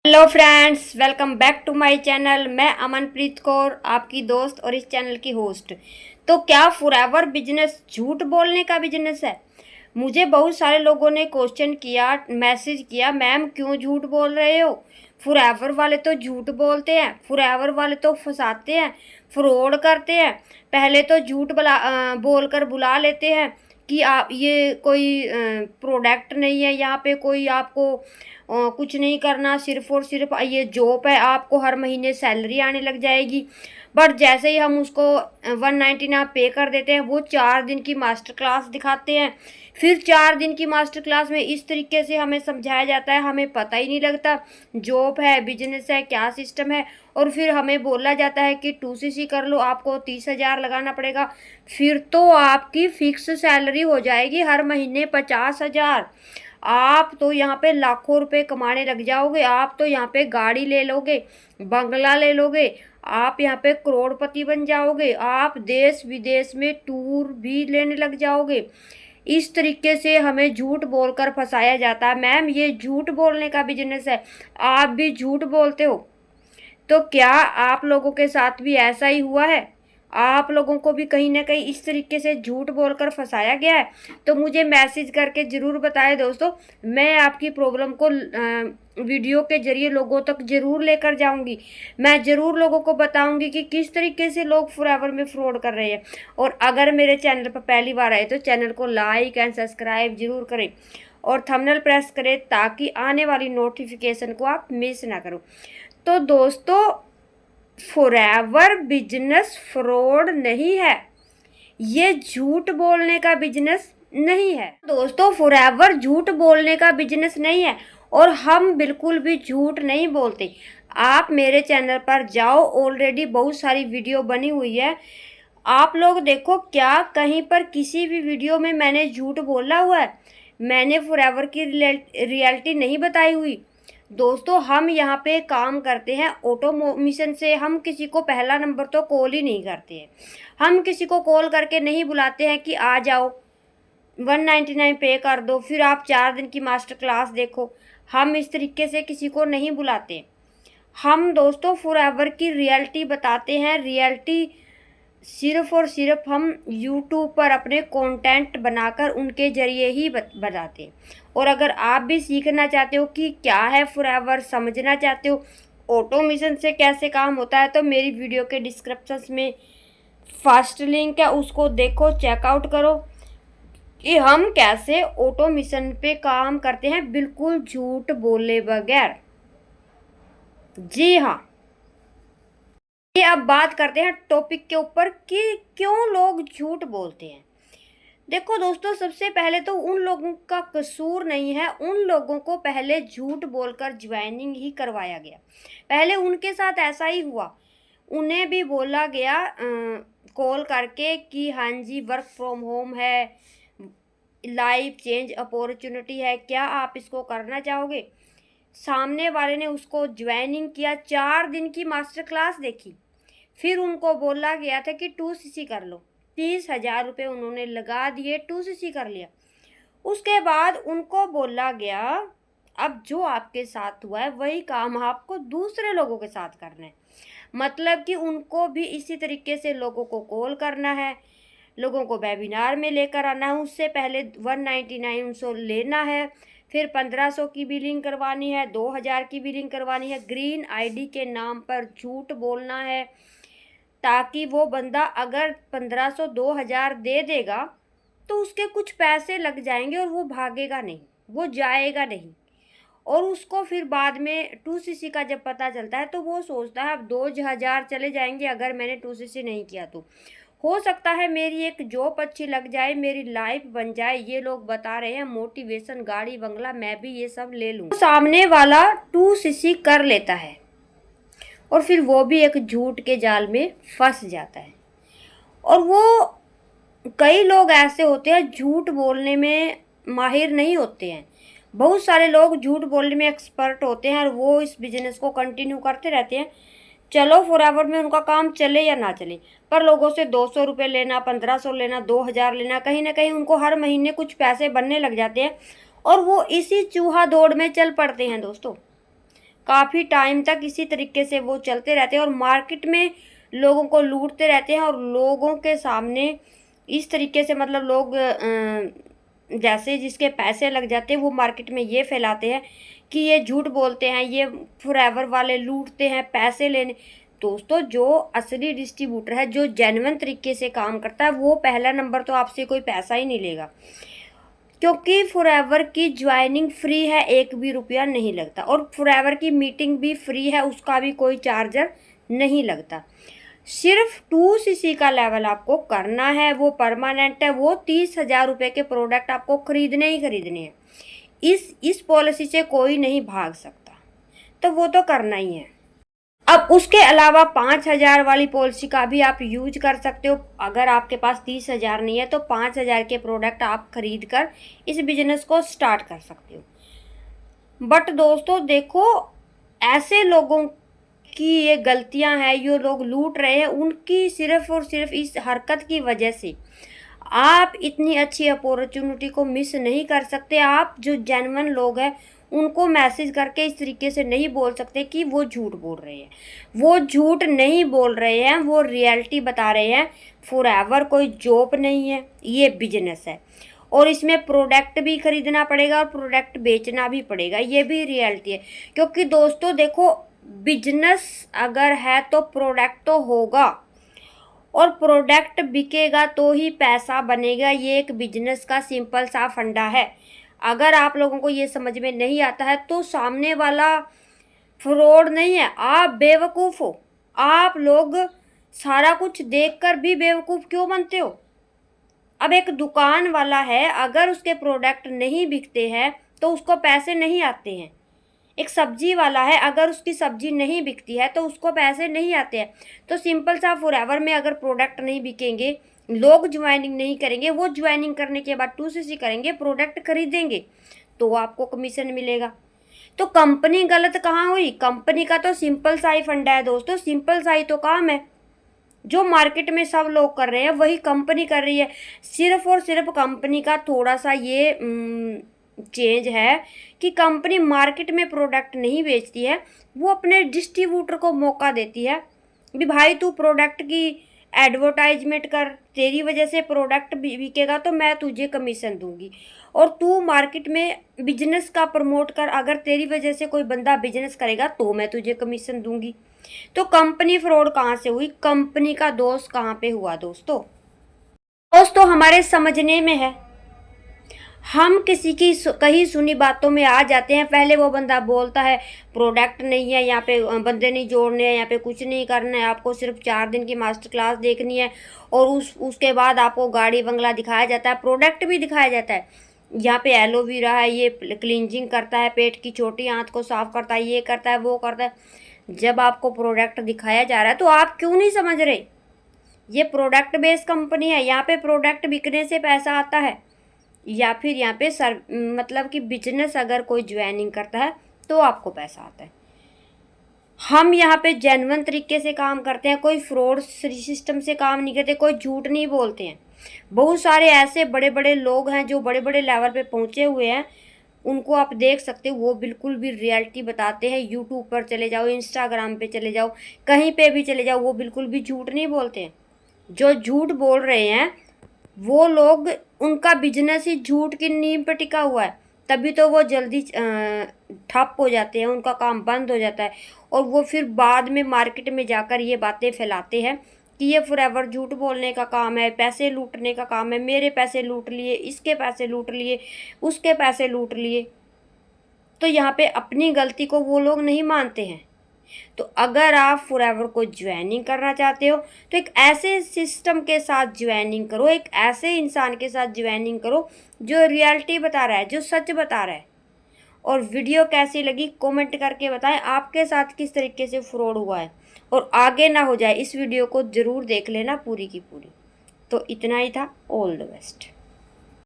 Hello friends, welcome back to my channel. मैं अमनप्रीत कौर, आपकी दोस्त और इस चैनल की होस्ट। तो क्या फॉरएवर बिजनेस झूठ बोलने का बिजनेस है? मुझे बहुत सारे लोगों ने क्वेश्चन किया, मैसेज किया, मैम क्यों झूठ बोल रहे हो? फॉरएवर वाले तो झूठ बोलते हैं, फॉरएवर वाले तो फंसाते हैं, फ्रॉड करते हैं। पहले तो झूठ बोलकर बुला लेते हैं कि आप ये कोई प्रोडक्ट नहीं है, यहाँ पे कोई आपको कुछ नहीं करना, सिर्फ और सिर्फ ये जॉब है, आपको हर महीने सैलरी आने लग जाएगी। बट जैसे ही हम उसको 199 पे कर देते हैं, वो 4 दिन की मास्टर क्लास दिखाते हैं। फिर 4 दिन की मास्टर क्लास में इस तरीके से हमें समझाया जाता है, हमें पता ही नहीं लगता जॉब है, बिजनेस है, क्या सिस्टम है। और फिर हमें बोला जाता है कि 2CC कर लो, आपको 30,000 लगाना पड़ेगा। फिर तो आपकी फिक्स सैलरी हो जाएगी हर महीने 50,000। आप तो यहाँ पे लाखों रुपए कमाने लग जाओगे। आप तो यहाँ पे गाड़ी ले लोगे, बंगला ले लोगे, आप यहाँ पे करोड़पति बन जाओगे, आप देश विदेश में टूर भी लेने लग जाओगे। इस तरीके से हमें झूठ बोलकर फंसाया जाता है। मैम ये झूठ बोलने का बिजनेस है, आप भी झूठ बोलते हो। तो क्या आप लोगों के साथ भी ऐसा ही हुआ है? आप लोगों को भी कहीं ना कहीं इस तरीके से झूठ बोलकर फंसाया गया है? तो मुझे मैसेज करके ज़रूर बताएं दोस्तों। मैं आपकी प्रॉब्लम को वीडियो के जरिए लोगों तक ज़रूर लेकर जाऊंगी। मैं ज़रूर लोगों को बताऊंगी कि किस तरीके से लोग फॉरएवर में फ्रॉड कर रहे हैं। और अगर मेरे चैनल पर पहली बार आए तो चैनल को लाइक एंड सब्सक्राइब जरूर करें और थंबनेल प्रेस करें ताकि आने वाली नोटिफिकेशन को आप मिस ना करो। तो दोस्तों, फॉरएवर बिजनेस फ्रॉड नहीं है, ये झूठ बोलने का बिजनेस नहीं है। दोस्तों, फॉरएवर झूठ बोलने का बिजनेस नहीं है और हम बिल्कुल भी झूठ नहीं बोलते। आप मेरे चैनल पर जाओ, ऑलरेडी बहुत सारी वीडियो बनी हुई है। आप लोग देखो, क्या कहीं पर किसी भी वीडियो में मैंने झूठ बोला हुआ है? मैंने फॉरएवर की रियलिटी नहीं बताई हुई। दोस्तों, हम यहाँ पे काम करते हैं ऑटोमेशन से। हम किसी को पहला नंबर तो कॉल ही नहीं करते हैं। हम किसी को कॉल करके नहीं बुलाते हैं कि आ जाओ 199 पे कर दो, फिर आप 4 दिन की मास्टर क्लास देखो। हम इस तरीके से किसी को नहीं बुलाते। हम दोस्तों फॉरएवर की रियलिटी बताते हैं। रियलिटी सिर्फ और सिर्फ हम यूट्यूब पर अपने कंटेंट बनाकर उनके जरिए ही बताते हैं। और अगर आप भी सीखना चाहते हो कि क्या है फॉरएवर, समझना चाहते हो ऑटोमेशन से कैसे काम होता है, तो मेरी वीडियो के डिस्क्रिप्शन में फर्स्ट लिंक है, उसको देखो, चेकआउट करो कि हम कैसे ऑटोमेशन पे काम करते हैं बिल्कुल झूठ बोले बगैर। जी हाँ, ये अब बात करते हैं टॉपिक के ऊपर कि क्यों लोग झूठ बोलते हैं। देखो दोस्तों, सबसे पहले तो उन लोगों का कसूर नहीं है। उन लोगों को पहले झूठ बोलकर ज्वाइनिंग ही करवाया गया। पहले उनके साथ ऐसा ही हुआ। उन्हें भी बोला गया कॉल करके कि हाँ जी, वर्क फ्रॉम होम है, लाइफ चेंज अपॉर्चुनिटी है, क्या आप इसको करना चाहोगे? सामने वाले ने उसको ज्वाइनिंग किया, 4 दिन की मास्टर क्लास देखी। फिर उनको बोला गया था कि 2CC कर लो। 30,000 रुपये उन्होंने लगा दिए, 2CC कर लिया। उसके बाद उनको बोला गया अब जो आपके साथ हुआ है वही काम आपको दूसरे लोगों के साथ करना है। मतलब कि उनको भी इसी तरीके से लोगों को कॉल करना है, लोगों को वेबिनार में लेकर आना है। उससे पहले 199 उनसे लेना है, फिर 1500 की बिलिंग करवानी है, 2000 की बिलिंग करवानी है। ग्रीन आईडी के नाम पर झूठ बोलना है ताकि वो बंदा अगर 1500 2000 दे देगा तो उसके कुछ पैसे लग जाएंगे और वो भागेगा नहीं, वो जाएगा नहीं। और उसको फिर बाद में 2CC का जब पता चलता है तो वो सोचता है अब 2000 चले जाएंगे अगर मैंने 2CC नहीं किया तो। हो सकता है मेरी एक जॉब अच्छी लग जाए, मेरी लाइफ बन जाए, ये लोग बता रहे हैं, मोटिवेशन, गाड़ी बंगला, मैं भी ये सब ले लूँ। सामने वाला 2CC कर लेता है और फिर वो भी एक झूठ के जाल में फंस जाता है। और वो कई लोग ऐसे होते हैं झूठ बोलने में माहिर नहीं होते हैं। बहुत सारे लोग झूठ बोलने में एक्सपर्ट होते हैं और वो इस बिजनेस को कंटिन्यू करते रहते हैं। चलो फॉरएवर में उनका काम चले या ना चले, पर लोगों से 200 रुपये लेना, 1500 लेना, 2000 लेना, कहीं ना कहीं उनको हर महीने कुछ पैसे बनने लग जाते हैं और वो इसी चूहा दौड़ में चल पड़ते हैं दोस्तों। काफ़ी टाइम तक इसी तरीके से वो चलते रहते हैं और मार्केट में लोगों को लूटते रहते हैं और लोगों के सामने इस तरीके से मतलब लोग जैसे जिसके पैसे लग जाते हैं वो मार्केट में ये फैलाते हैं कि ये झूठ बोलते हैं, ये फॉरएवर वाले लूटते हैं पैसे लेने। दोस्तों, जो असली डिस्ट्रीब्यूटर है, जो जेन्युइन तरीके से काम करता है, वो पहला नंबर तो आपसे कोई पैसा ही नहीं लेगा, क्योंकि फॉरएवर की ज्वाइनिंग फ्री है, एक भी रुपया नहीं लगता। और फॉरएवर की मीटिंग भी फ्री है, उसका भी कोई चार्जर नहीं लगता। सिर्फ 2cc का लेवल आपको करना है, वो परमानेंट है, वो 30,000 रुपये के प्रोडक्ट आपको खरीदने ही खरीदने हैं। इस पॉलिसी से कोई नहीं भाग सकता, तो वो तो करना ही है। अब उसके अलावा 5,000 वाली पॉलिसी का भी आप यूज कर सकते हो। अगर आपके पास 30,000 नहीं है तो 5,000 के प्रोडक्ट आप खरीद कर इस बिजनेस को स्टार्ट कर सकते हो। बट दोस्तों देखो, ऐसे लोगों की ये गलतियां हैं, ये लोग लूट रहे हैं, उनकी सिर्फ और सिर्फ इस हरकत की वजह से आप इतनी अच्छी अपॉर्चुनिटी को मिस नहीं कर सकते। आप जो जेन्युइन लोग हैं उनको मैसेज करके इस तरीके से नहीं बोल सकते कि वो झूठ बोल रहे हैं। वो झूठ नहीं बोल रहे हैं, वो रियलिटी बता रहे हैं। फॉरएवर कोई जॉब नहीं है, ये बिजनेस है और इसमें प्रोडक्ट भी खरीदना पड़ेगा और प्रोडक्ट बेचना भी पड़ेगा, ये भी रियलिटी है। क्योंकि दोस्तों देखो, बिजनेस अगर है तो प्रोडक्ट तो होगा और प्रोडक्ट बिकेगा तो ही पैसा बनेगा। ये एक बिजनेस का सिंपल सा फंडा है। अगर आप लोगों को ये समझ में नहीं आता है तो सामने वाला फ्रॉड नहीं है, आप बेवकूफ़ हो। आप लोग सारा कुछ देखकर भी बेवकूफ़ क्यों बनते हो? अब एक दुकान वाला है, अगर उसके प्रोडक्ट नहीं बिकते हैं तो उसको पैसे नहीं आते हैं। एक सब्जी वाला है, अगर उसकी सब्जी नहीं बिकती है तो उसको पैसे नहीं आते हैं। तो सिंपल सा फॉरएवर में अगर प्रोडक्ट नहीं बिकेंगे, लोग ज्वाइनिंग नहीं करेंगे, वो ज्वाइनिंग करने के बाद 2cc करेंगे, प्रोडक्ट खरीदेंगे, तो आपको कमीशन मिलेगा। तो कंपनी गलत कहाँ हुई? कंपनी का तो सिंपल सा ही फंडा है दोस्तों, सिंपल सा ही तो काम है। जो मार्केट में सब लोग कर रहे हैं वही कंपनी कर रही है। सिर्फ और सिर्फ कंपनी का थोड़ा सा ये चेंज है कि कंपनी मार्केट में प्रोडक्ट नहीं बेचती है, वो अपने डिस्ट्रीब्यूटर को मौका देती है भी भाई तू प्रोडक्ट की एडवर्टाइजमेंट कर, तेरी वजह से प्रोडक्ट बिकेगा तो मैं तुझे कमीशन दूंगी। और तू मार्केट में बिजनेस का प्रमोट कर, अगर तेरी वजह से कोई बंदा बिजनेस करेगा तो मैं तुझे कमीशन दूंगी। तो कंपनी फ्रॉड कहाँ से हुई? कंपनी का दोष कहाँ पे हुआ दोस्तों? दोस्तों हमारे समझने में है। हम किसी की कहीं सुनी बातों में आ जाते हैं। पहले वो बंदा बोलता है प्रोडक्ट नहीं है, यहाँ पे बंदे नहीं जोड़ने हैं, यहाँ पे कुछ नहीं करना है, आपको सिर्फ 4 दिन की मास्टर क्लास देखनी है और उसके बाद आपको गाड़ी बंगला दिखाया जाता है, प्रोडक्ट भी दिखाया जाता है। यहाँ पे एलोवेरा है, ये क्लींजिंग करता है, पेट की छोटी आंत को साफ करता है, ये करता है, वो करता है। जब आपको प्रोडक्ट दिखाया जा रहा है तो आप क्यों नहीं समझ रहे? ये प्रोडक्ट बेस्ड कंपनी है, यहाँ पे प्रोडक्ट बिकने से पैसा आता है। या फिर यहाँ पे मतलब कि बिजनेस अगर कोई ज्वाइनिंग करता है तो आपको पैसा आता है। हम यहाँ पे जेन्युइन तरीके से काम करते हैं, कोई फ्रॉड सिस्टम से काम नहीं करते, कोई झूठ नहीं बोलते हैं। बहुत सारे ऐसे बड़े बड़े लोग हैं जो बड़े बड़े लेवल पे पहुँचे हुए हैं, उनको आप देख सकते हो, वो बिल्कुल भी रियलिटी बताते हैं। यूट्यूब पर चले जाओ, इंस्टाग्राम पे चले जाओ, कहीं पे भी चले जाओ, वो बिल्कुल भी झूठ नहीं बोलते हैं। जो झूठ बोल रहे हैं वो लोग, उनका बिजनेस ही झूठ की नींव पर टिका हुआ है, तभी तो वो जल्दी ठप हो जाते हैं, उनका काम बंद हो जाता है और वो फिर बाद में मार्केट में जाकर ये बातें फैलाते हैं कि ये फॉरएवर झूठ बोलने का काम है, पैसे लूटने का काम है, मेरे पैसे लूट लिए, इसके पैसे लूट लिए, उसके पैसे लूट लिए। तो यहाँ पे अपनी गलती को वो लोग नहीं मानते हैं। तो अगर आप फॉरएवर को ज्वाइनिंग करना चाहते हो तो एक ऐसे सिस्टम के साथ ज्वाइनिंग करो, एक ऐसे इंसान के साथ ज्वाइनिंग करो जो रियलिटी बता रहा है, जो सच बता रहा है। और वीडियो कैसी लगी कमेंट करके बताएं, आपके साथ किस तरीके से फ्रॉड हुआ है और आगे ना हो जाए, इस वीडियो को ज़रूर देख लेना पूरी की पूरी। तो इतना ही था, ऑल द बेस्ट।